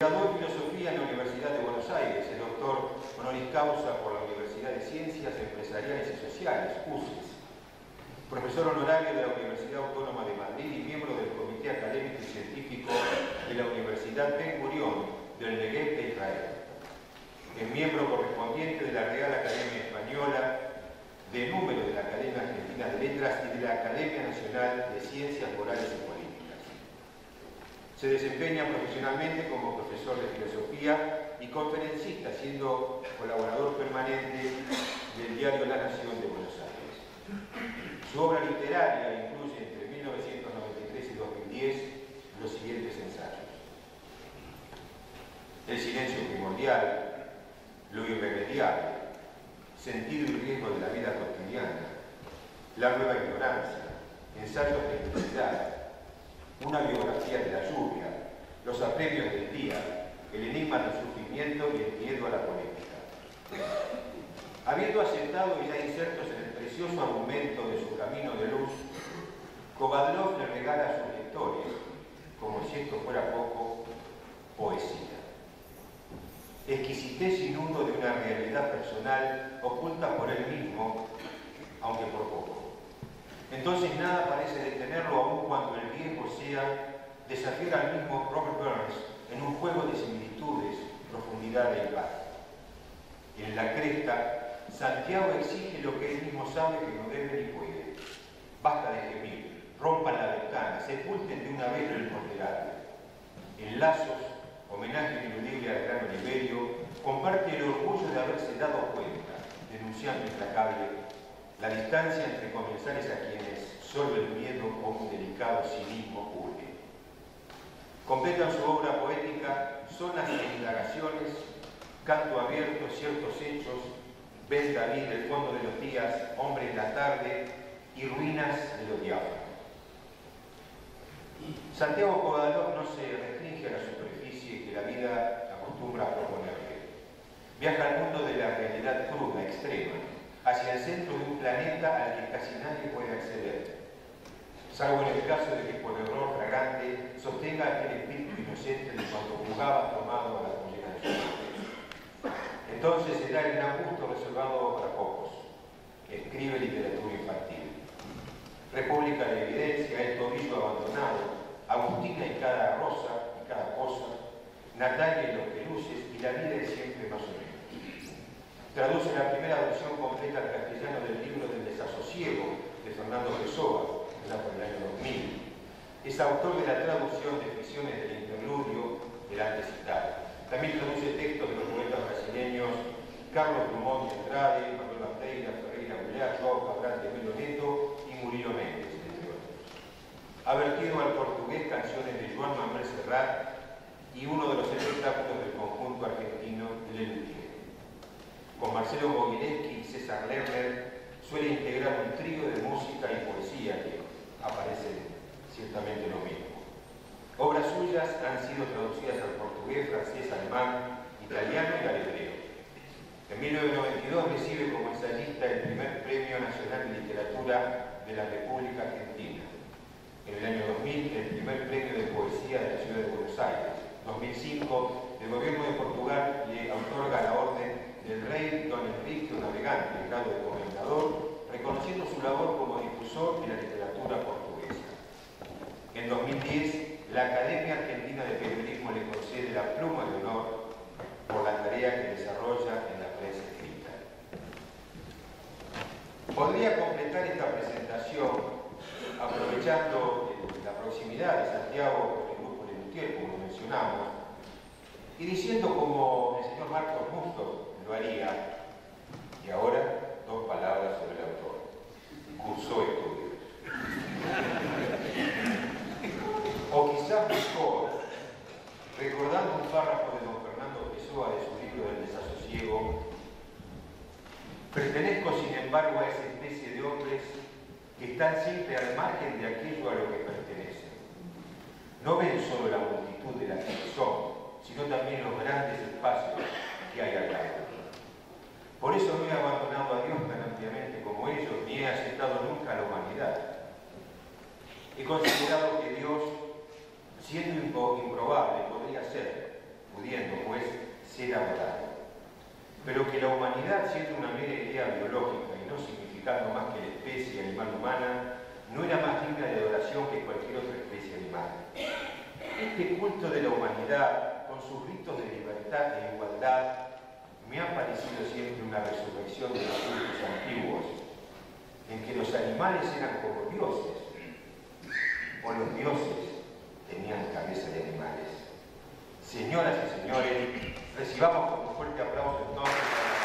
Graduó en Filosofía en la Universidad de Buenos Aires, es doctor honoris causa por la Universidad de Ciencias Empresariales y Sociales, UCES, profesor honorario de la Universidad Autónoma de Madrid y miembro del Comité Académico y Científico de la Universidad Ben Gurión del Negev de Israel. Es miembro correspondiente de la Real Academia Española, de número de la Academia Argentina de Letras y de la Academia Nacional de Ciencias Morales y Políticas. Se desempeña profesionalmente como profesor de filosofía y conferencista, siendo colaborador permanente del diario La Nación de Buenos Aires. Su obra literaria incluye entre 1993 y 2010 los siguientes ensayos: El silencio primordial, lo irremediable, sentido y riesgo de la vida cotidiana, la nueva ignorancia, ensayos de identidad, una biografía de la lluvia, los apremios del día, el enigma del sufrimiento y el miedo a la política. Habiendo aceptado y ya insertos en el precioso argumento de su camino de luz, Kovadlov le regala a sus lectores, como si esto fuera poco, poesía. Exquisitez sin nudo de una realidad personal oculta por él mismo, aunque por poco. Entonces nada parece detenerlo, aun cuando el riesgo sea desafiar al mismo Robert Burns en un juego de similitudes, profundidad e impacto. En la cresta, Santiago exige lo que él mismo sabe que no debe ni puede. Basta de gemir, rompan la ventana, sepulten de una vez lo imponderable. En Lazos, homenaje ineludible al gran Oliverio, comparte el orgullo de haberse dado cuenta, denunciando implacable la distancia entre comensales a quienes solo el miedo o un delicado cinismo une. Completan su obra poética zonas de indagaciones, canto abierto, ciertos hechos, Ben David, el fondo de los días, hombre en la tarde y ruinas de lo diáfano. Santiago Kovadlov no se restringe a la superficie que la vida acostumbra a proponerle. Viaja al mundo de la realidad cruda, extrema, hacia el centro de un planeta al que casi nadie puede acceder, salvo en el caso de que por error fragante sostenga aquel espíritu inocente de cuando jugaba tomado a la collera de su madre. Entonces será el gran gusto reservado para pocos. Escribe literatura infantil. República de Evidencia, El tobillo abandonado, Agustina y cada rosa y cada cosa, Natalia y los peluches y la vida es siempre más o menos. Traduce la primera versión completa al castellano del libro del desasosiego de Fernando Pessoa, por el año 2000. Es autor de la traducción de Ficciones del Interludio del antes citado. También traduce textos de los poetas brasileños Carlos Drummond de Andrade, Manuel Bandeira, Ferreira Goulart, João Cabral de Melo Neto y Murilo Méndez, entre otros. Ha vertido al portugués canciones de Joan Manuel Serrat y uno de los espectáculos del conjunto argentino Lelutier. Con Marcelo Mogileski y César Lerner suele integrar un trío de música y poesía que aparece ciertamente lo mismo. Obras suyas han sido traducidas al portugués, francés, alemán, italiano y al hebreo. En 1992 recibe como ensayista el primer Premio Nacional de Literatura de la República Argentina. En el año 2000 el primer Premio de Poesía de la Ciudad de Buenos Aires. 2005 el gobierno de Portugal le otorga la orden del rey Don Enrique Navegante, el grado de comendador, reconociendo su labor como difusor de la literatura portuguesa. En 2010, la Academia Argentina de Periodismo le concede la pluma de honor por la tarea que desarrolla en la prensa escrita. Podría completar esta presentación aprovechando la proximidad de Santiago con el grupo Lelutier, como mencionamos, y diciendo como el señor Marcos Musto lo haría, y ahora dos palabras sobre el autor. Cursó estudios. O quizás mejor, recordando un párrafo de don Fernando Pessoa de su libro del desasosiego, pertenezco sin embargo a esa especie de hombres que están siempre al margen de aquello a lo que pertenecen. No ven solo la multitud de las que son, sino también los grandes espacios que hay al lado. Por eso no he abandonado a Dios tan ampliamente como ellos, ni he aceptado nunca a la humanidad. He considerado que Dios, siendo improbable, podría ser, ser adorado. Pero que la humanidad, siendo una mera idea biológica y no significando más que la especie animal humana, no era más digna de adoración que cualquier otra especie animal. Este culto de la humanidad, con sus ritos de libertad e igualdad, me ha parecido siempre una resurrección de los cultos antiguos, en que los animales eran como dioses, o los dioses tenían cabeza de animales. Señoras y señores, recibamos con un fuerte aplauso entonces a la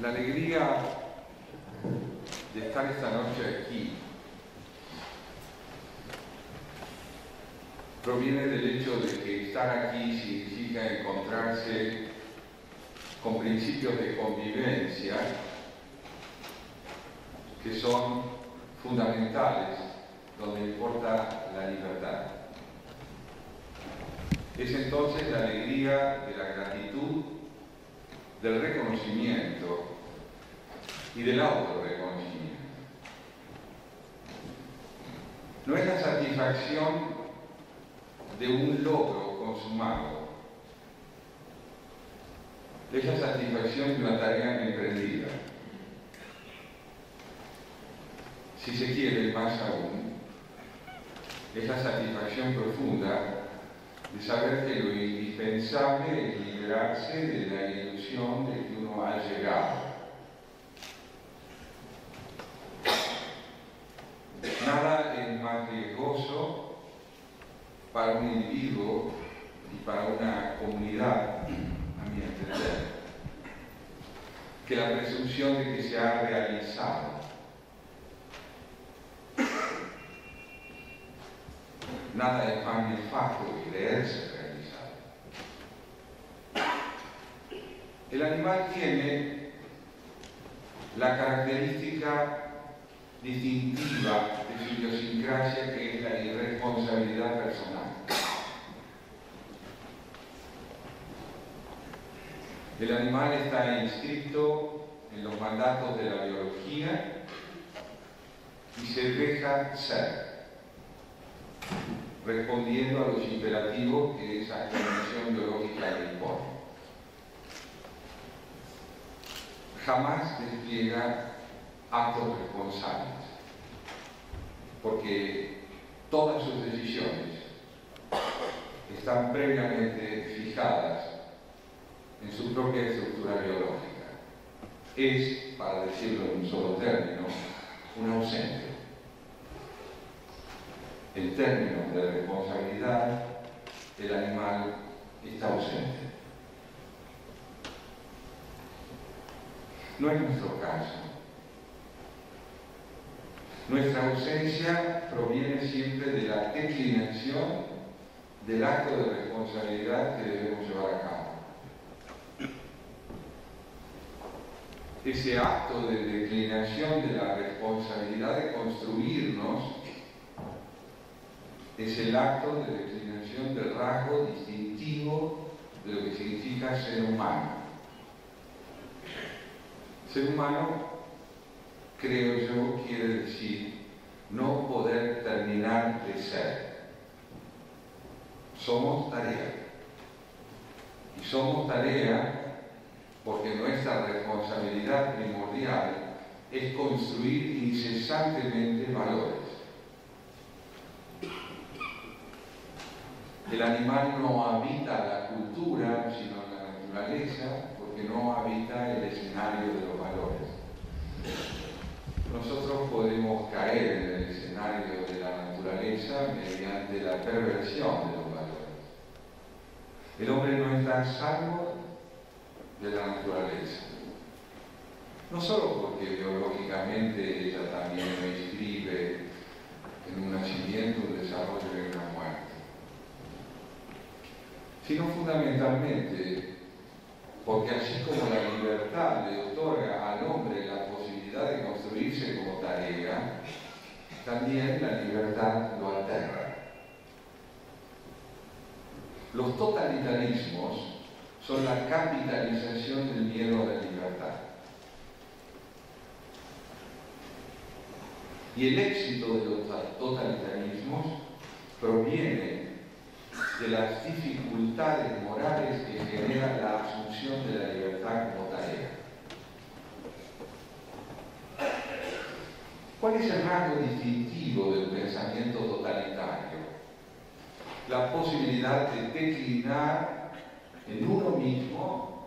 La alegría de estar esta noche aquí proviene del hecho de que estar aquí significa encontrarse con principios de convivencia que son fundamentales donde importa la libertad. Es entonces la alegría de la gratitud, del reconocimiento y del autorreconocimiento. No es la satisfacción de un logro consumado, es la satisfacción de una tarea emprendida. Si se quiere, más aún, es la satisfacción profunda de saber que lo indispensable es liberarse de la ilusión de que uno ha llegado. Nada es más riesgoso para un individuo y para una comunidad, a mi entender, que la presunción de que se ha realizado. Nada es más nefasto que creerse realizado. El animal tiene la característica distintiva de su idiosincrasia, que es la irresponsabilidad personal. El animal está inscrito en los mandatos de la biología y se deja ser, respondiendo a los imperativos que esa condición biológica le impone. Jamás despliega actos responsables, porque todas sus decisiones están previamente fijadas en su propia estructura biológica. Es, para decirlo en un solo término, un ausente. En términos de responsabilidad, el animal está ausente. No es nuestro caso. Nuestra ausencia proviene siempre de la declinación del acto de responsabilidad que debemos llevar a cabo. Ese acto de declinación de la responsabilidad de construirnos es el acto de declinación del rasgo distintivo de lo que significa ser humano. Ser humano, creo yo, quiere decir no poder terminar de ser. Somos tarea. Y somos tarea porque nuestra responsabilidad primordial es construir incesantemente valores. El animal no habita la cultura, sino la naturaleza, porque no habita el escenario de los valores. Nosotros podemos caer en el escenario de la naturaleza mediante la perversión de los valores. El hombre no está a salvo de la naturaleza. No solo porque biológicamente ella también lo inscribe en un nacimiento, un desarrollo y una muerte, sino fundamentalmente porque así como la libertad le otorga al hombre la posibilidad de construirse como tarea, también la libertad lo aterra. Los totalitarismos son la capitalización del miedo a la libertad. Y el éxito de los totalitarismos proviene de las dificultades morales que genera la asunción de la libertad como tarea. ¿Cuál es el rasgo distintivo del pensamiento totalitario? La posibilidad de declinar en uno mismo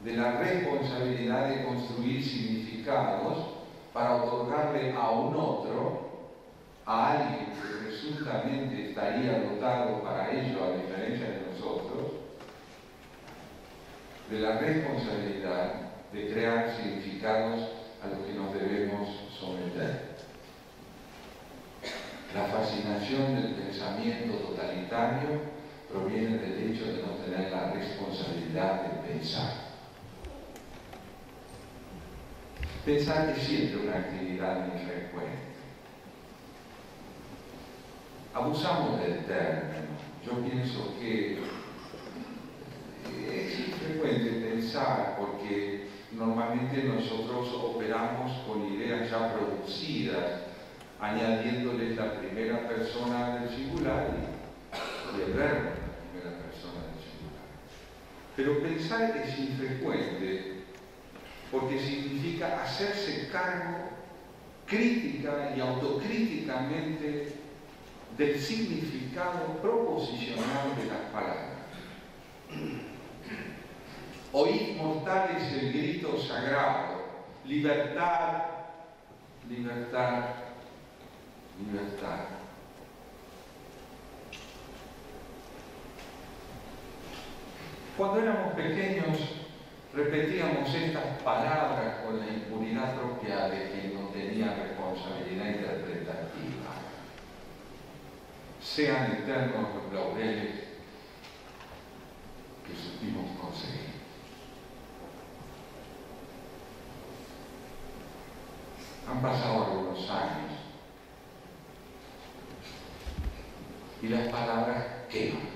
de la responsabilidad de construir significados para otorgarle a un otro, a alguien que presuntamente estaría dotado para ello, a diferencia de nosotros, de la responsabilidad de crear significados a los que nos debemos someter. La fascinación del pensamiento totalitario proviene del hecho de no tener la responsabilidad de pensar. Pensar es siempre una actividad muy frecuente. Abusamos del término. Yo pienso que es infrecuente pensar porque normalmente nosotros operamos con ideas ya producidas, añadiéndoles la primera persona del singular y el verbo en la primera persona del singular. Pero pensar es infrecuente porque significa hacerse cargo crítica y autocríticamente del significado proposicional de las palabras. Oíd mortales el grito sagrado: libertad, libertad, libertad. Cuando éramos pequeños repetíamos estas palabras con la impunidad propia de quien no tenía responsabilidad interpretativa. Sean eternos los laureles que supimos conseguir. Han pasado algunos años y las palabras queman.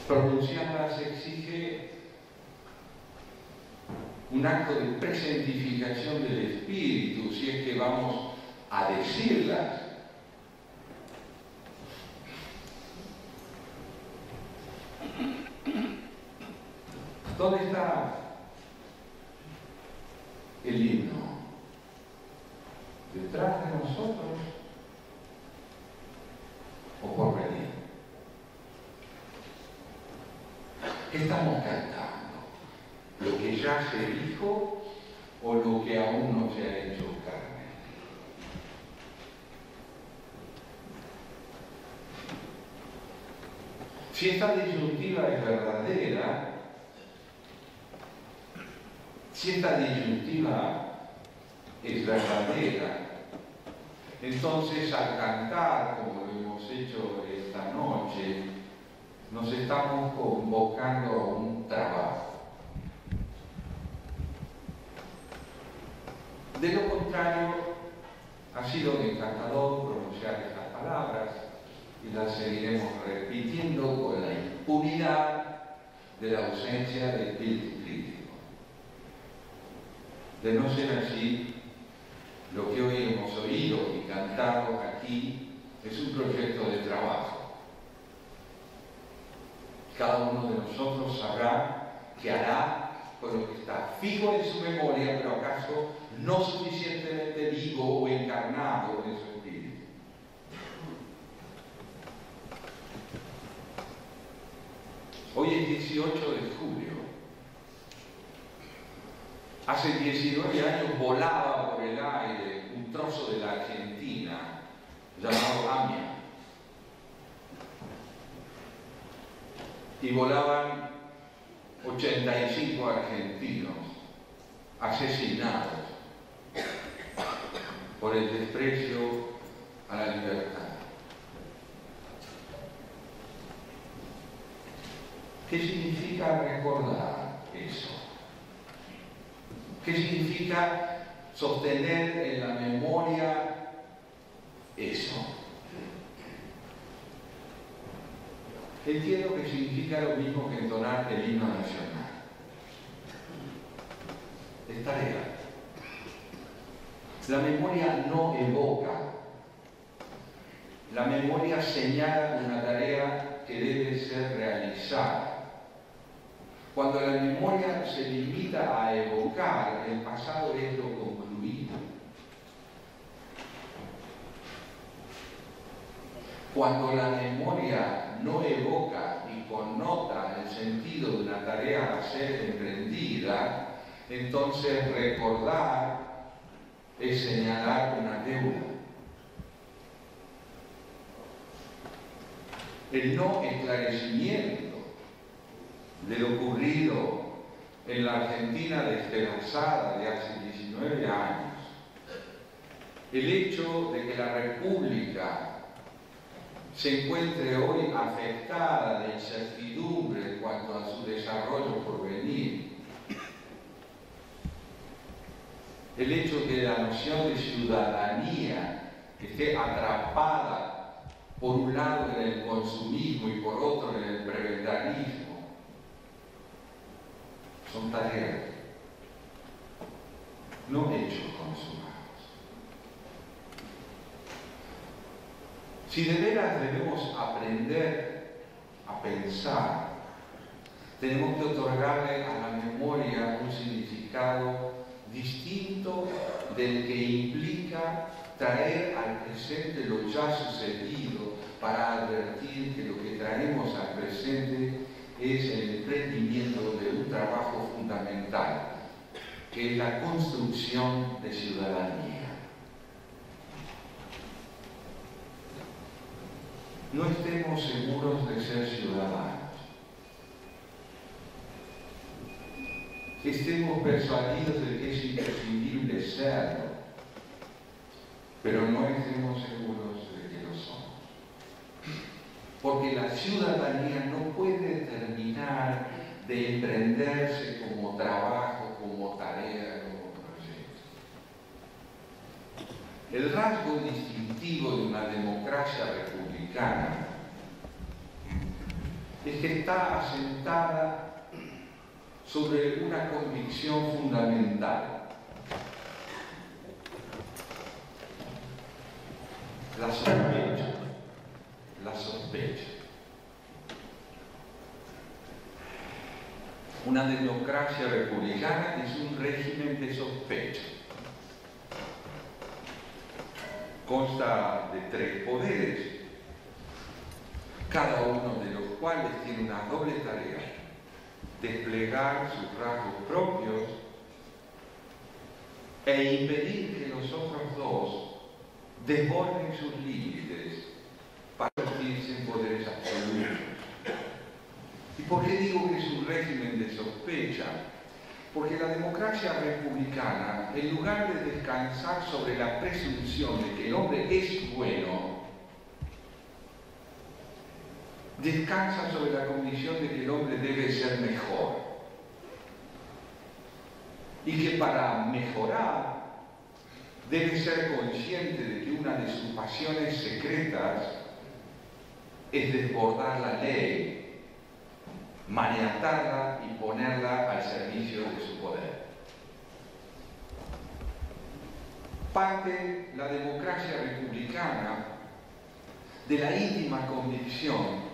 Pronunciarlas exige un acto de presentificación del espíritu, si es que vamos a decirlas. ¿Dónde está el himno? ¿Detrás de nosotros o por venir? ¿Qué estamos cantando? ¿Lo que ya se dijo o lo que aún no se ha hecho carne? Si esta disyuntiva es verdadera, entonces al cantar, como lo hemos hecho esta noche, nos estamos convocando a un trabajo. De lo contrario, ha sido encantador pronunciar estas palabras y las seguiremos repitiendo con la impunidad de la ausencia de espíritu crítico. De no ser así, lo que hoy hemos oído y cantado aquí es un proyecto de trabajo. Cada uno de nosotros sabrá qué hará con lo que está fijo en su memoria, pero acaso no suficientemente vivo o encarnado en su espíritu. Hoy es 18 de julio. Hace 19 años volaba por el aire un trozo de la Argentina llamado AMIA. Y volaban 85 argentinos asesinados por el desprecio a la libertad. ¿Qué significa recordar eso? ¿Qué significa sostener en la memoria eso? entiendo que significa lo mismo que entonar el himno nacional. Es tarea. La memoria no evoca. La memoria señala una tarea que debe ser realizada. Cuando la memoria se limita a evocar, el pasado es lo concluido. Cuando la memoria no evoca y connota el sentido de una tarea a ser emprendida, entonces recordar es señalar una deuda. El no esclarecimiento de lo ocurrido en la Argentina despedazada de hace 19 años, el hecho de que la República se encuentre hoy afectada de incertidumbre en cuanto a su desarrollo por venir, el hecho de que la noción de ciudadanía esté atrapada por un lado en el consumismo y por otro en el prebendalismo, son tareas, no hechos consumados. Si de veras debemos aprender a pensar, tenemos que otorgarle a la memoria un significado distinto del que implica traer al presente lo ya sucedido para advertir que lo que traemos al presente es el emprendimiento de un trabajo fundamental, que es la construcción de ciudadanía. No estemos seguros de ser ciudadanos. Estemos persuadidos de que es imprescindible serlo, pero no estemos seguros de que lo somos. Porque la ciudadanía no puede terminar de emprenderse como trabajo, como tarea, como proyecto. El rasgo distintivo de una democracia republicana es que está asentada sobre una convicción fundamental: la sospecha. La sospecha. Una democracia republicana es un régimen de sospecha. Consta de 3 poderes, cada uno de los cuales tiene una doble tarea: desplegar sus rasgos propios e impedir que los otros 2 desborden sus límites para convertirse en poderes absolutos. ¿Y por qué digo que es un régimen de sospecha? Porque la democracia republicana, en lugar de descansar sobre la presunción de que el hombre es bueno, descansa sobre la convicción de que el hombre debe ser mejor. Y que para mejorar debe ser consciente de que una de sus pasiones secretas es desbordar la ley, maniatarla y ponerla al servicio de su poder. Parte la democracia republicana de la íntima convicción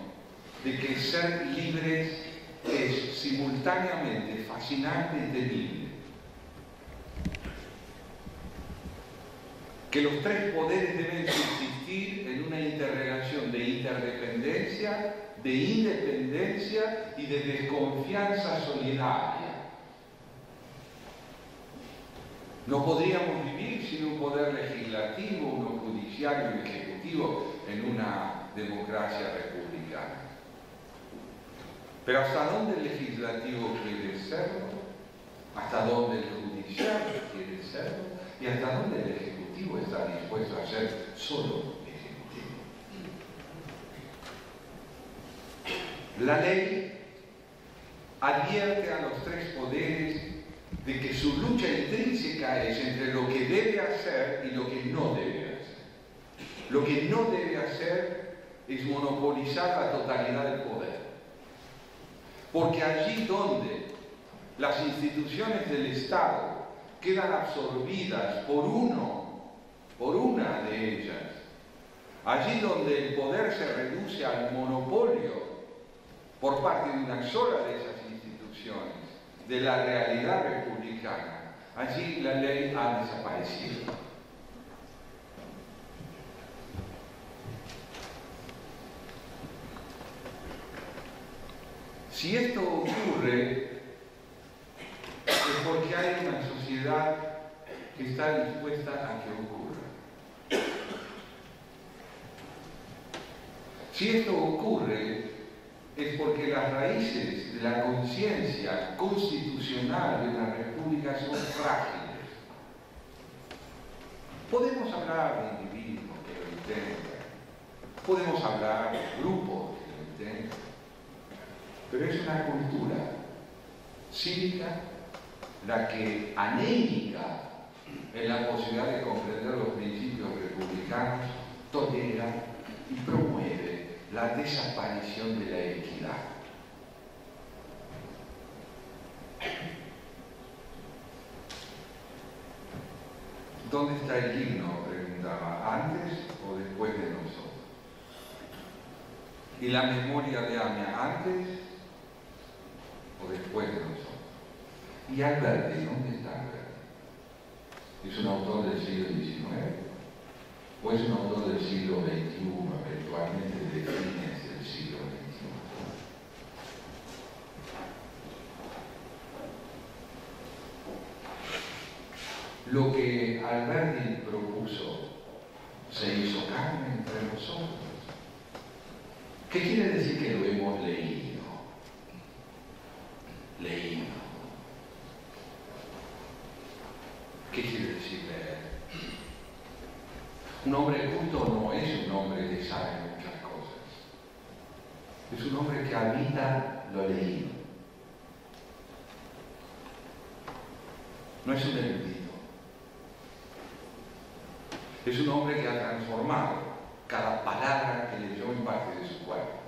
de que ser libres es simultáneamente fascinante y temible. Que los 3 poderes deben subsistir en una interrelación de interdependencia, de independencia y de desconfianza solidaria. No podríamos vivir sin un poder legislativo, uno judicial y un ejecutivo en una democracia republicana. Pero ¿hasta dónde el legislativo quiere serlo? ¿Hasta dónde el judicial quiere serlo? ¿Y hasta dónde el ejecutivo está dispuesto a ser solo ejecutivo? La ley advierte a los 3 poderes de que su lucha intrínseca es entre lo que debe hacer y lo que no debe hacer. Lo que no debe hacer es monopolizar la totalidad del poder. Porque allí donde las instituciones del Estado quedan absorbidas por una de ellas, allí donde el poder se reduce al monopolio por parte de una sola de esas instituciones, de la realidad republicana, allí la ley ha desaparecido. Si esto ocurre, es porque hay una sociedad que está dispuesta a que ocurra. Si esto ocurre, es porque las raíces de la conciencia constitucional de una república son frágiles. Podemos hablar de individuos que lo intentan, podemos hablar de grupos que lo intentan, pero es una cultura cívica la que anémica en la posibilidad de comprender los principios republicanos tolera y promueve la desaparición de la equidad. ¿Dónde está el himno?, preguntaba, ¿antes o después de nosotros? ¿Y la memoria de Amia antes o después de nosotros? ¿Y Alberti? ¿Dónde está Alberti? ¿Es un autor del siglo XIX? ¿O es un autor del siglo XXI, eventualmente de fines del siglo XXI? Lo que Alberti propuso se hizo carne entre nosotros. ¿Qué quiere decir que lo hemos leído? Leído. ¿Qué quiere decir leer? Un hombre culto no es un hombre que sabe muchas cosas. Es un hombre que habita lo leído. No es un erudito. Es un hombre que ha transformado cada palabra que leyó en parte de su cuerpo.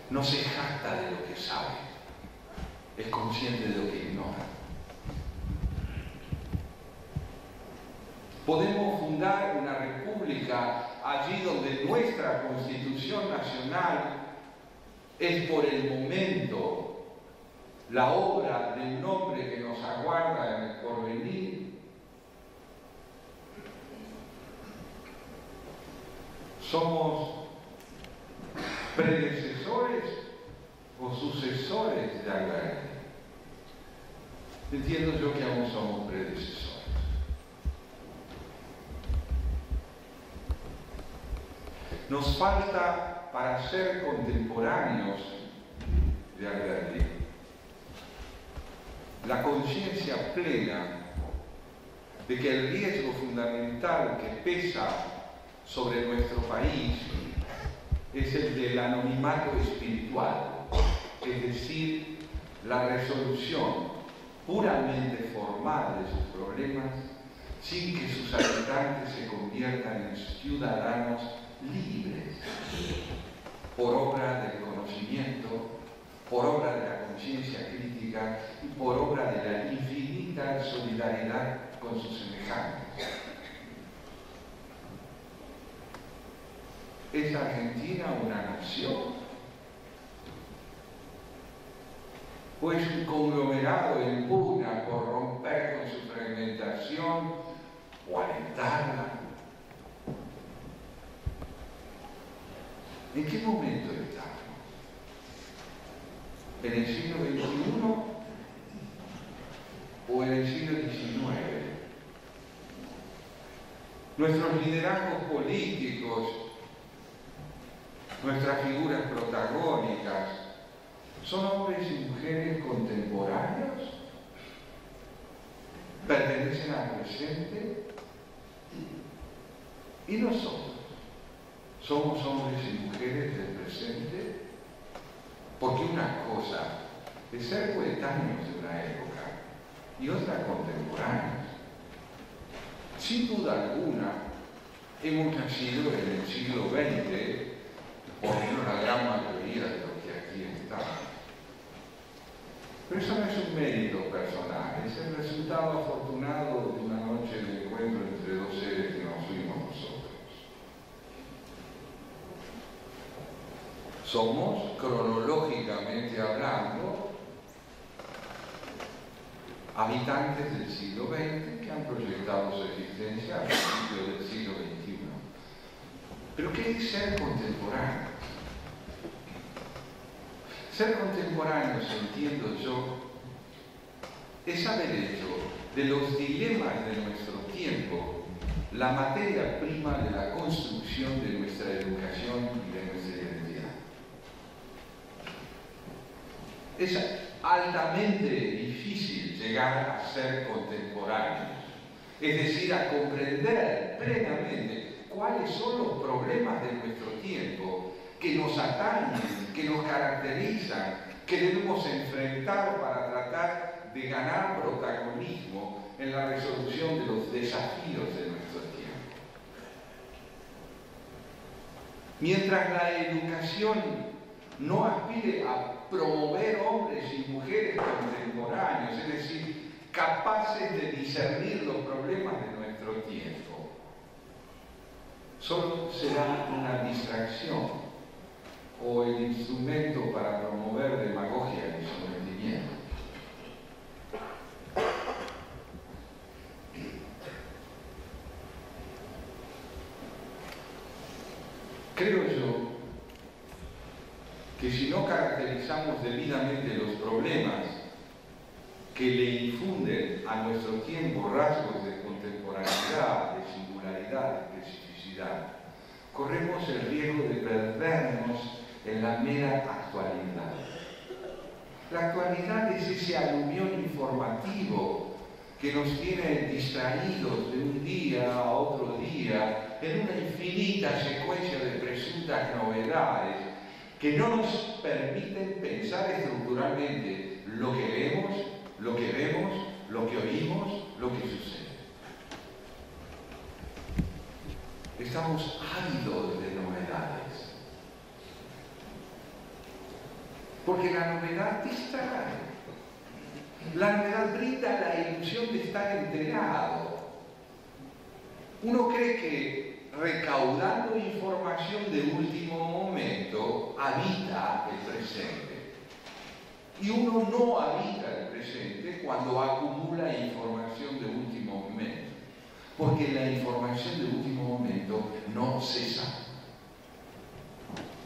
No se jacta de lo que sabe. Es consciente de lo que ignora. Podemos fundar una república allí donde nuestra Constitución Nacional es por el momento la obra de un hombre que nos aguarda en el porvenir. ¿Somos predecesores o sucesores de Alberti? Entiendo yo que aún somos predecesores. Nos falta, para ser contemporáneos de Alberti, la conciencia plena de que el riesgo fundamental que pesa sobre nuestro país es el del anonimato espiritual, es decir, la resolución puramente formal de sus problemas sin que sus habitantes se conviertan en ciudadanos libres, por obra del conocimiento, por obra de la conciencia crítica y por obra de la infinita solidaridad con sus semejantes. ¿Es Argentina una nación? ¿O es un conglomerado en pugna por romper con su fragmentación o alentarla? ¿En qué momento estamos? ¿En el siglo XXI o en el siglo XIX? Nuestros liderazgos políticos, nuestras figuras protagónicas, ¿son hombres y mujeres contemporáneos? ¿Pertenecen al presente? ¿Y nosotros? ¿Somos hombres y mujeres del presente? Porque una cosa es ser coetáneos de una época y otra contemporáneos. Sin duda alguna, hemos nacido en el siglo XX, por lo menos la gran mayoría de los que aquí están. Pero eso no es un mérito personal, es el resultado afortunado de una noche de encuentro entre dos seres que nos fuimos nosotros. Somos, cronológicamente hablando, habitantes del siglo XX que han proyectado su existencia a principios del siglo XXI. Pero ¿qué es ser contemporáneo? Ser contemporáneos, entiendo yo, es haber hecho de los dilemas de nuestro tiempo la materia prima de la construcción de nuestra educación y de nuestra identidad. Es altamente difícil llegar a ser contemporáneos, es decir, a comprender plenamente cuáles son los problemas de nuestro tiempo que nos atañen, que nos caracterizan, que debemos enfrentar para tratar de ganar protagonismo en la resolución de los desafíos de nuestro tiempo. Mientras la educación no aspire a promover hombres y mujeres contemporáneos, es decir, capaces de discernir los problemas de nuestro tiempo, solo será una distracción o el instrumento para promover demagogia y sometimiento. Creo yo que si no caracterizamos debidamente los problemas que le infunden a nuestro tiempo rasgos de contemporaneidad, de singularidad, de especificidad, corremos el riesgo de perdernos en la mera actualidad. La actualidad es ese aluvión informativo que nos tiene distraídos de un día a otro día en una infinita secuencia de presuntas novedades que no nos permiten pensar estructuralmente lo que vemos, lo que vemos, lo que oímos, lo que sucede. Estamos ávidos de novedades. Porque la novedad distrae. La novedad brinda la ilusión de estar enterado. Uno cree que recaudando información de último momento habita el presente. Y uno no habita el presente cuando acumula información de último momento. Porque la información de último momento no cesa.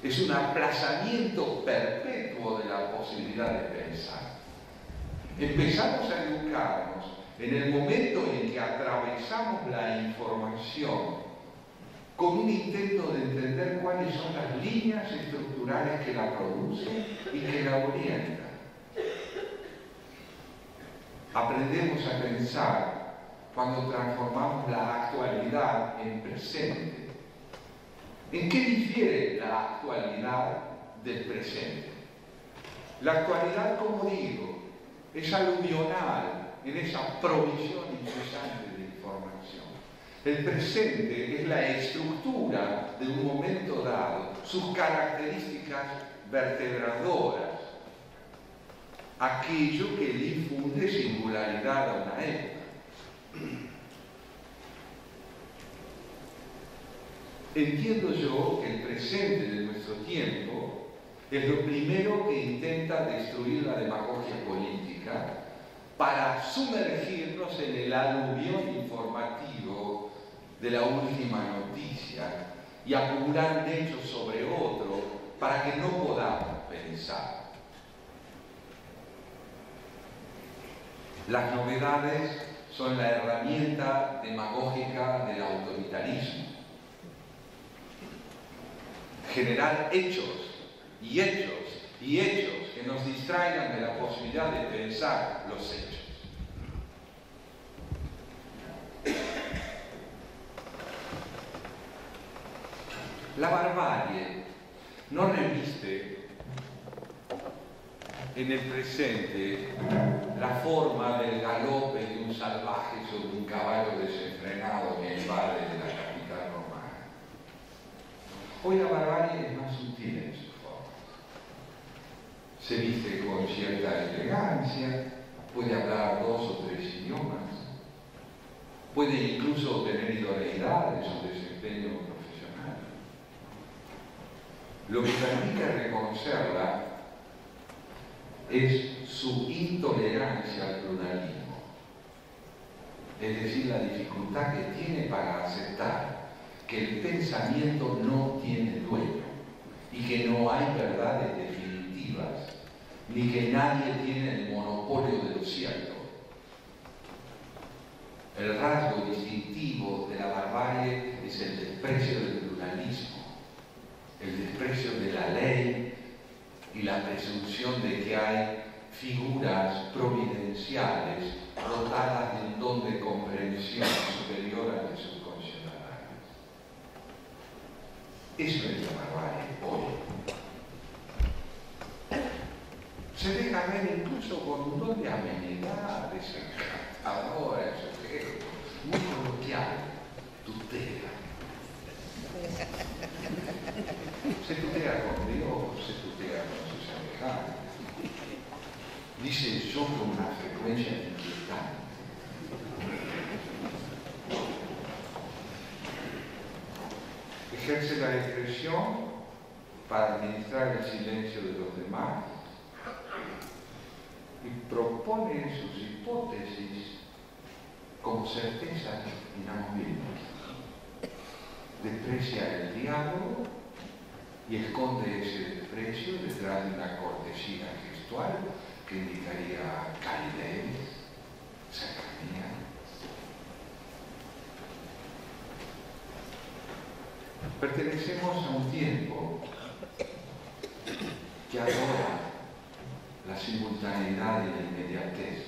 Es un aplazamiento perpetuo de la posibilidad de pensar. Empezamos a educarnos en el momento en que atravesamos la información con un intento de entender cuáles son las líneas estructurales que la producen y que la orientan. Aprendemos a pensar cuando transformamos la actualidad en presente. ¿En qué difiere la actualidad del presente? La actualidad, como digo, es aluvional en esa provisión incesante de información. El presente es la estructura de un momento dado, sus características vertebradoras, aquello que le infunde singularidad a una época. Entiendo yo que el presente de nuestro tiempo es lo primero que intenta destruir la demagogia política para sumergirnos en el aluvión informativo de la última noticia y acumular un hecho sobre otro para que no podamos pensar. Las novedades son la herramienta demagógica del autoritarismo. Generar hechos y hechos y hechos que nos distraigan de la posibilidad de pensar los hechos. La barbarie no reviste en el presente la forma del galope de un salvaje sobre un caballo desenfrenado en el valle de la capital romana. Hoy la barbarie es más sutil en sus formas. Se viste con cierta elegancia, puede hablar 2 o 3 idiomas, puede incluso tener idoneidad en su desempeño profesional. Lo que permite reconocerla es su intolerancia al pluralismo, es decir, la dificultad que tiene para aceptar que el pensamiento no tiene dueño y que no hay verdades definitivas, ni que nadie tiene el monopolio de lo cierto. El rasgo distintivo de la barbarie es el desprecio del pluralismo, el desprecio de la ley y la presunción de que hay figuras providenciales dotadas de un don de comprensión superior al de sus conciudadanos. Eso es la barbarie hoy. Se deja ver incluso con un don de amenidad, desencantador, muy coloquial, tutela. Se tutea con Dios, se tutea con sus semejantes. Dice yo con una frecuencia inquietante. Ejerce la expresión para administrar el silencio de los demás y propone sus hipótesis como certezas inamovibles. Desprecia el diálogo y esconde ese desprecio detrás de una cortesía gestual que indicaría calidez, cercanía. Pertenecemos a un tiempo que adora la simultaneidad y la inmediatez.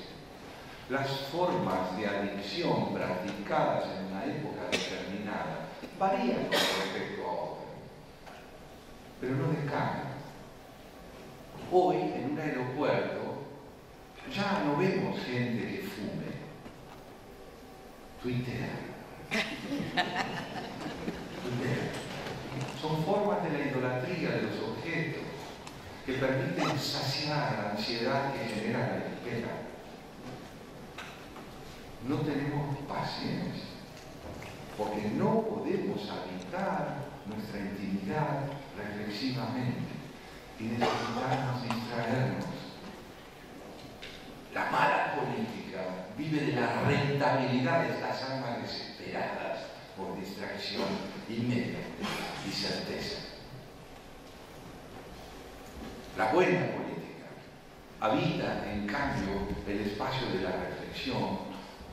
Las formas de adicción practicadas en una época determinada varían con respecto a otra, pero no descansan. Hoy, en un aeropuerto, ya no vemos gente que fume. Tuitea. Son formas de la idolatría de los objetos que permiten saciar la ansiedad que genera la espera. No tenemos paciencia, porque no podemos habitar nuestra intimidad reflexivamente y necesitamos distraernos. La mala política vive de la rentabilidad de estas almas desesperadas por distracción inmediata y certeza. La buena política habita, en cambio, el espacio de la reflexión,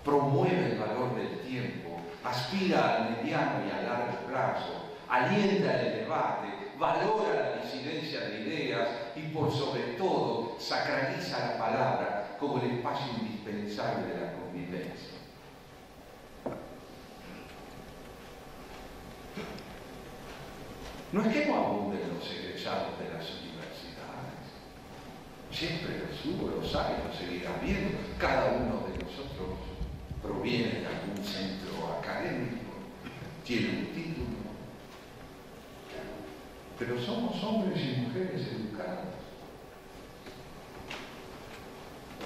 promueve el valor del tiempo, aspira al mediano y a largo plazo, alienta el debate, valora la disidencia de ideas y, por sobre todo, sacraliza la palabra como el espacio indispensable de la convivencia. No es que no abunden los egresados de las universidades. Siempre los hubo, los hay, los seguirá viendo. Cada uno de nosotros proviene de algún centro académico, tiene un título. Pero somos hombres y mujeres educados.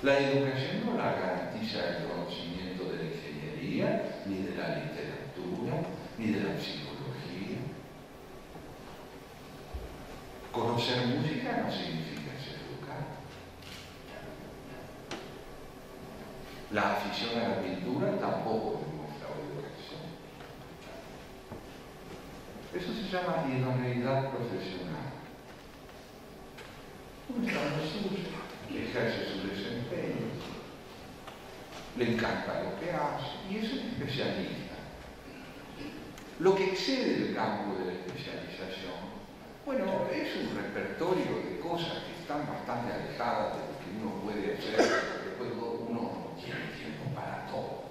La educación no la garantiza el conocimiento de la ingeniería, ni de la literatura, ni de la psicología. Conocer música no significa ser educado. La afición a la pintura tampoco demuestra educación. Eso se llama idoneidad profesional. Uno está en lo suyo, ejerce su desempeño, le encanta lo que hace y es un especialista. Lo que excede el campo de la especialización, bueno, es un repertorio de cosas que están bastante alejadas de lo que uno puede hacer, porque uno no tiene tiempo para todo.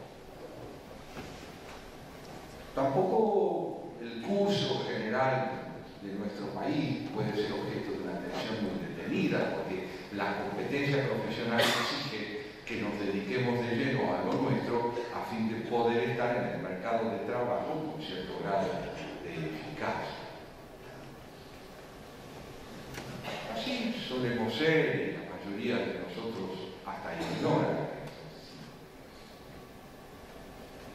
Tampoco el curso general de nuestro país puede ser objeto de una atención muy detenida, porque la competencia profesional exige que nos dediquemos de lleno a lo nuestro a fin de poder estar en el mercado de trabajo con cierto grado de eficacia. solemos ser, y la mayoría de nosotros hasta ignoran.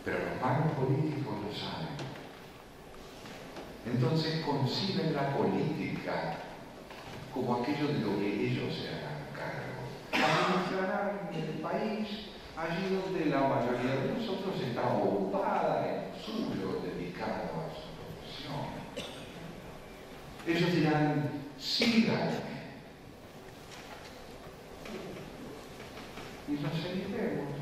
Pero los magos políticos lo saben. Entonces conciben la política como aquello de lo que ellos se hagan cargo. Administrarán el país allí donde la mayoría de nosotros está ocupada en lo suyo, dedicado a su profesión. Ellos dirán, síganme. Y nos seguiremos.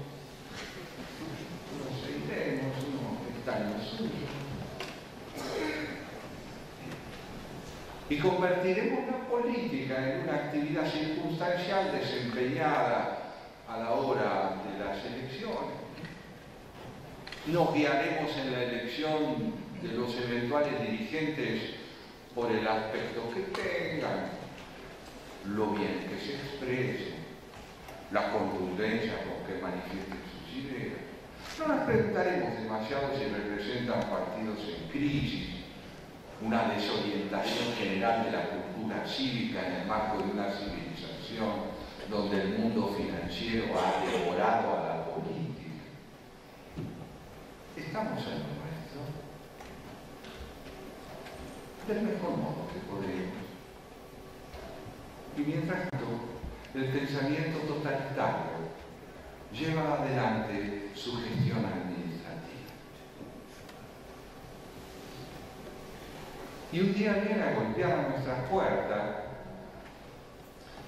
Uno está en lo suyo. Y convertiremos la política en una actividad circunstancial desempeñada a la hora de las elecciones. Nos guiaremos en la elección de los eventuales dirigentes por el aspecto que tengan, lo bien que se expresen, la contundencia con que manifiesten sus ideas. No nos preguntaremos demasiado si representan partidos en crisis, una desorientación general de la cultura cívica en el marco de una civilización donde el mundo financiero ha devorado a la política. Estamos en lo nuestro, del mejor modo que podemos. Y mientras tanto, el pensamiento totalitario lleva adelante su gestión administrativa. Y un día viene a golpear a nuestras puertas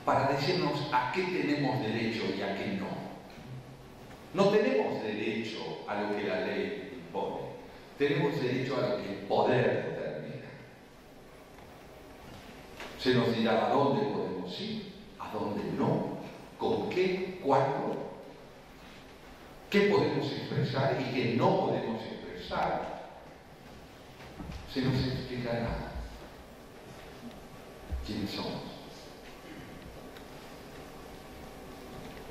para decirnos a qué tenemos derecho y a qué no. No tenemos derecho a lo que la ley impone, tenemos derecho a lo que el poder determina. Se nos dirá a dónde podemos ir, a dónde no, con qué, cuándo, qué podemos expresar y qué no podemos expresar. Se nos explicará quiénes somos.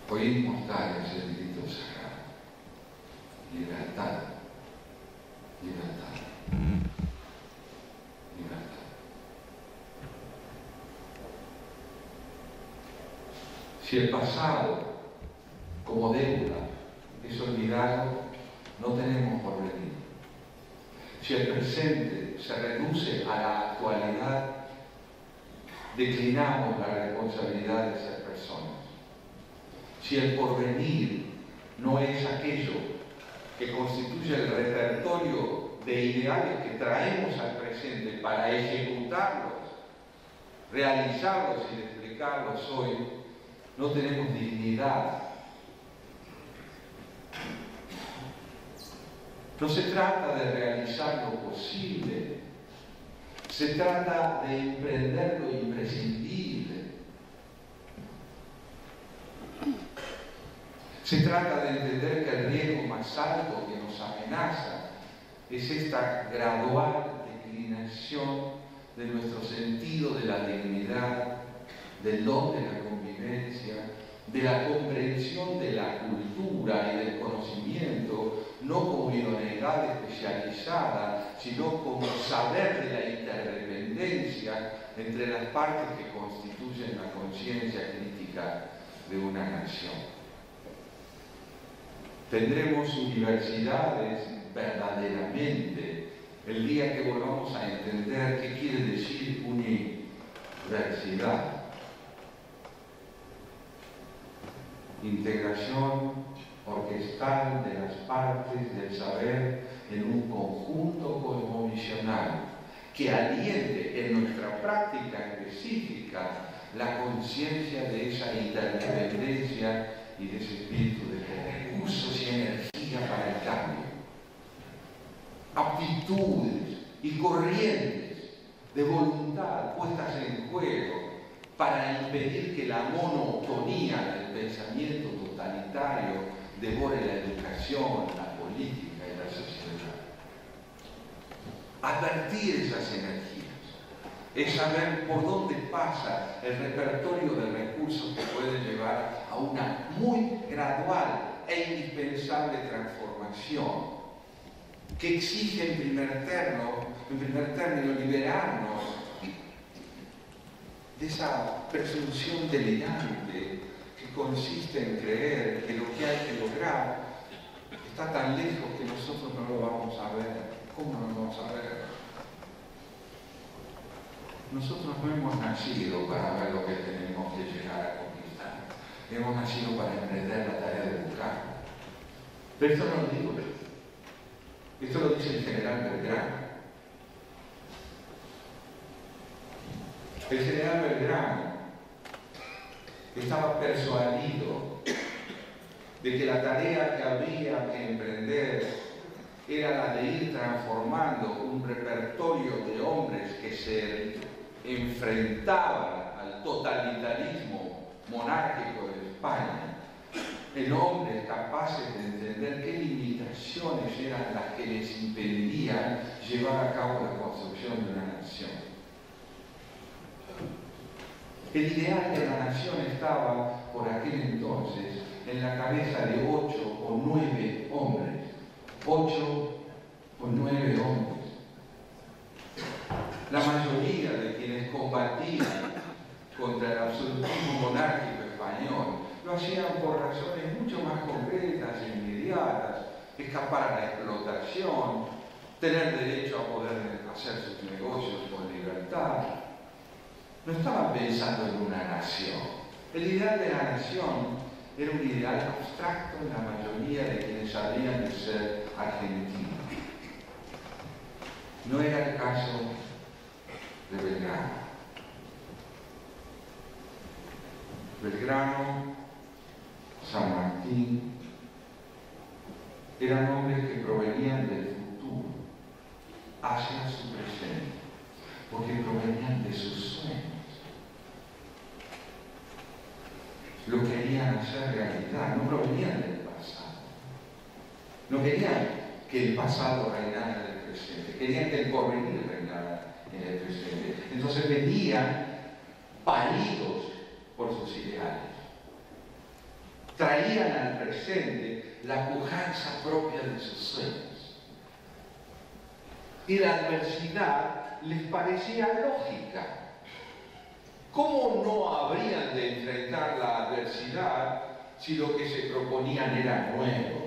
Oímos dar ese grito sagrado: libertad, libertad, libertad. Si el pasado, como deuda, es olvidado, no tenemos porvenir. Si el presente se reduce a la actualidad, declinamos la responsabilidad de ser personas. Si el porvenir no es aquello que constituye el repertorio de ideales que traemos al presente para ejecutarlos, realizarlos y explicarlos hoy, no tenemos dignidad. No se trata de realizar lo posible, se trata de emprender lo imprescindible. Se trata de entender que el riesgo más alto que nos amenaza es esta gradual declinación de nuestro sentido de la dignidad, del don de la convivencia, de la comprensión de la cultura y del conocimiento, no como idoneidad especializada, sino como saber de la interdependencia entre las partes que constituyen la conciencia crítica de una nación. Tendremos universidades verdaderamente el día que volvamos a entender qué quiere decir universidad. Integración orquestal de las partes del saber en un conjunto cosmovisional que aliente en nuestra práctica específica la conciencia de esa interdependencia y de ese espíritu de recursos y energía para el cambio, aptitudes y corrientes de voluntad puestas en juego para impedir que la monotonía del pensamiento totalitario devore la educación, la política y la sociedad. Advertir esas energías es saber por dónde pasa el repertorio de recursos que puede llevar a una muy gradual e indispensable transformación que exige en primer término liberarnos de esa presunción delirante que consiste en creer que lo que hay que lograr está tan lejos que nosotros no lo vamos a ver. ¿Cómo no lo vamos a ver? Nosotros no hemos nacido para ver lo que tenemos que llegar a conquistar. Hemos nacido para emprender la tarea de buscar. Pero esto no lo digo yo. Esto lo dice el general Belgrano. El general Belgrano estaba persuadido de que la tarea que había que emprender era la de ir transformando un repertorio de hombres que se enfrentaban al totalitarismo monárquico de España, en hombres capaces de entender qué limitaciones eran las que les impedían llevar a cabo la construcción de una nación. El ideal de la nación estaba, por aquel entonces, en la cabeza de 8 o 9 hombres. 8 o 9 hombres. La mayoría de quienes combatían contra el absolutismo monárquico español lo hacían por razones mucho más concretas e inmediatas: escapar a la explotación, tener derecho a poder hacer sus negocios con libertad. No estaban pensando en una nación. El ideal de la nación era un ideal abstracto en la mayoría de quienes sabían de ser argentinos. No era el caso de Belgrano. Belgrano, San Martín, eran hombres que provenían del futuro hacia su presente, porque provenían de sus sueños. Lo querían hacer realidad, no provenían del pasado. No querían que el pasado reinara en el presente, querían que el porvenir reinara en el presente. Entonces venían paridos por sus ideales. Traían al presente la pujanza propia de sus sueños. Y la adversidad les parecía lógica. ¿Cómo no habrían de enfrentar la adversidad si lo que se proponían era nuevo?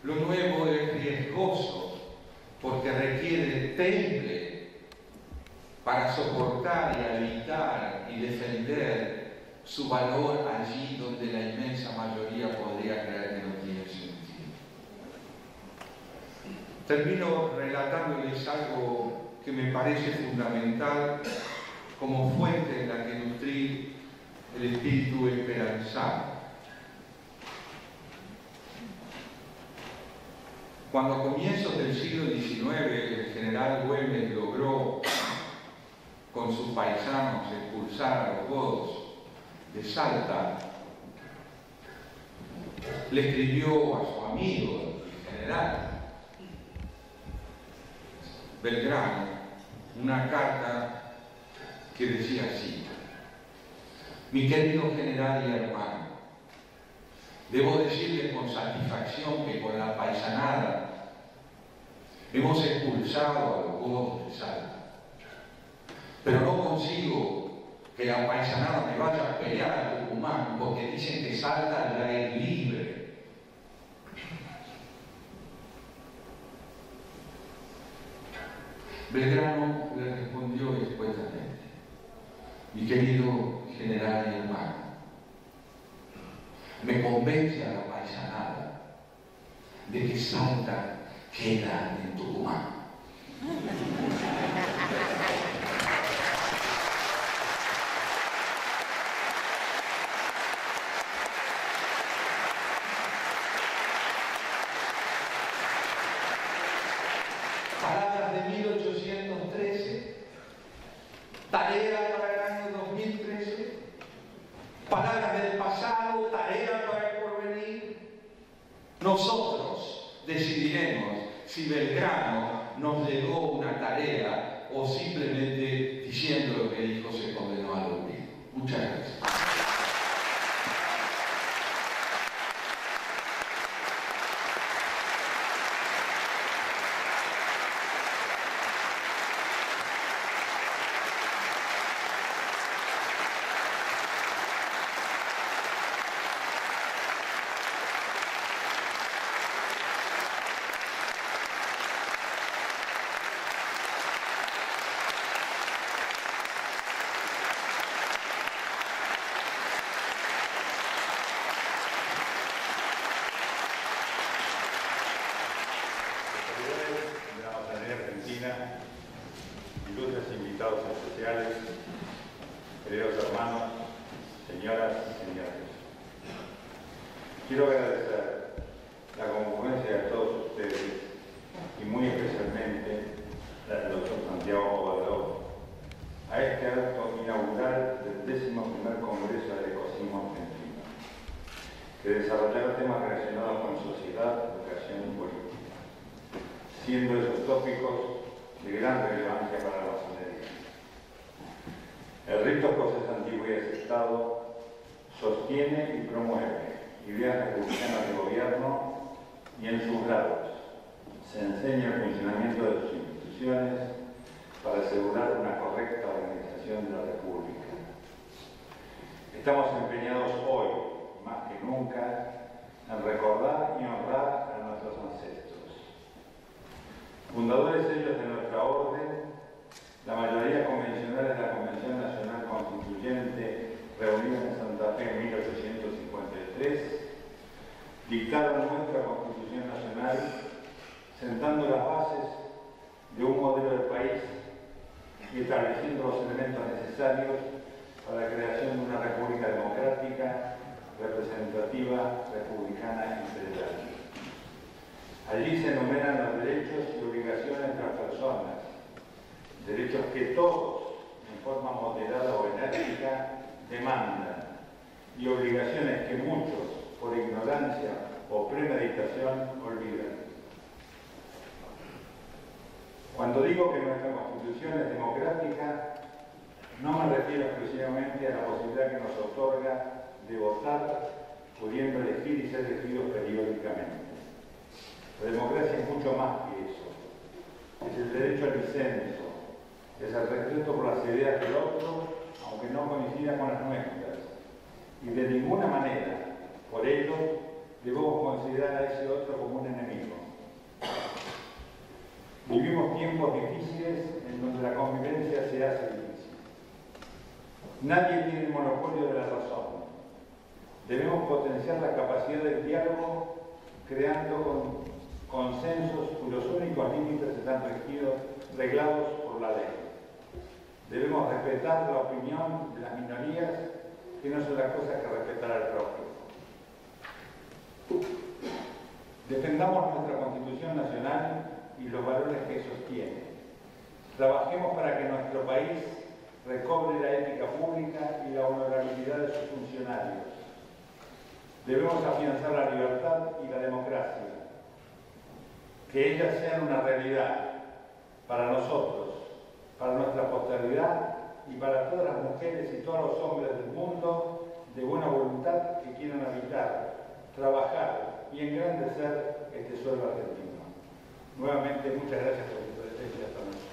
Lo nuevo es riesgoso porque requiere temple para soportar y habitar y defender su valor allí donde la inmensa mayoría podría creer que no tiene sentido. Termino relatándoles algo que me parece fundamental como fuente en la que nutrir el espíritu esperanzado. Cuando a comienzos del siglo XIX el general Güemes logró con sus paisanos expulsar a los godos de Salta, le escribió a su amigo, el general Belgrano, una carta que decía así: mi querido general y hermano, debo decirle con satisfacción que con la paisanada hemos expulsado a los godos de Salta, pero no consigo que la paisanada me vaya a pelear a Tucumán porque dicen que Salta ya es libre. Belgrano le respondió escuetamente: mi querido general y hermano, me convence a la paisanada de que Salta queda en Tucumán. Palabras de 1813, tarea para el año 2013, palabras del pasado, tarea para el porvenir. Nosotros decidiremos si Belgrano nos legó una tarea o simplemente diciendo lo que dijo se condenó al olvido. Muchas gracias. hermanos, señoras y señores. Quiero agradecer la concurrencia de todos ustedes y muy especialmente la del doctor Santiago Cobador a este acto inaugural del 11º Congreso del Ecosismo Argentino, que desarrollará temas relacionados con sociedad, educación y política, siendo esos tópicos de gran relevancia para la masonería. El rito procesativo y aceptado sostiene y promueve ideas republicanas de gobierno y en sus grados se enseña el funcionamiento de sus instituciones para asegurar una correcta organización de la República. Estamos empeñados hoy, más que nunca, en recordar y honrar a nuestros ancestros. Fundadores ellos de nuestra orden, la mayoría convencional de la Convención Nacional Constituyente reunida en Santa Fe en 1853, dictaron nuestra Constitución Nacional sentando las bases de un modelo de país y estableciendo los elementos necesarios para la creación de una república democrática, representativa, republicana y federal. Allí se enumeran los derechos y obligaciones de las personas, derechos que todos, en forma moderada o enérgica, demandan, y obligaciones que muchos, por ignorancia o premeditación, olvidan. Cuando digo que nuestra Constitución es democrática, no me refiero exclusivamente a la posibilidad que nos otorga de votar, pudiendo elegir y ser elegidos periódicamente. La democracia es mucho más que eso. Es el derecho al disenso, es el respeto por las ideas del otro, aunque no coincida con las nuestras. Y de ninguna manera, por ello, debemos considerar a ese otro como un enemigo. Vivimos tiempos difíciles en donde la convivencia se hace difícil. Nadie tiene el monopolio de la razón. Debemos potenciar la capacidad del diálogo creando consensos cuyos únicos límites están reglados por la ley. Debemos respetar la opinión de las minorías, que no es otra cosa que respetar al propio. Defendamos nuestra Constitución Nacional y los valores que sostiene. Trabajemos para que nuestro país recobre la ética pública y la honorabilidad de sus funcionarios. Debemos afianzar la libertad y la democracia, que ellas sean una realidad para nosotros, para nuestra posteridad y para todas las mujeres y todos los hombres del mundo de buena voluntad que quieran habitar, trabajar y engrandecer este suelo argentino. Nuevamente, muchas gracias por su presencia esta noche.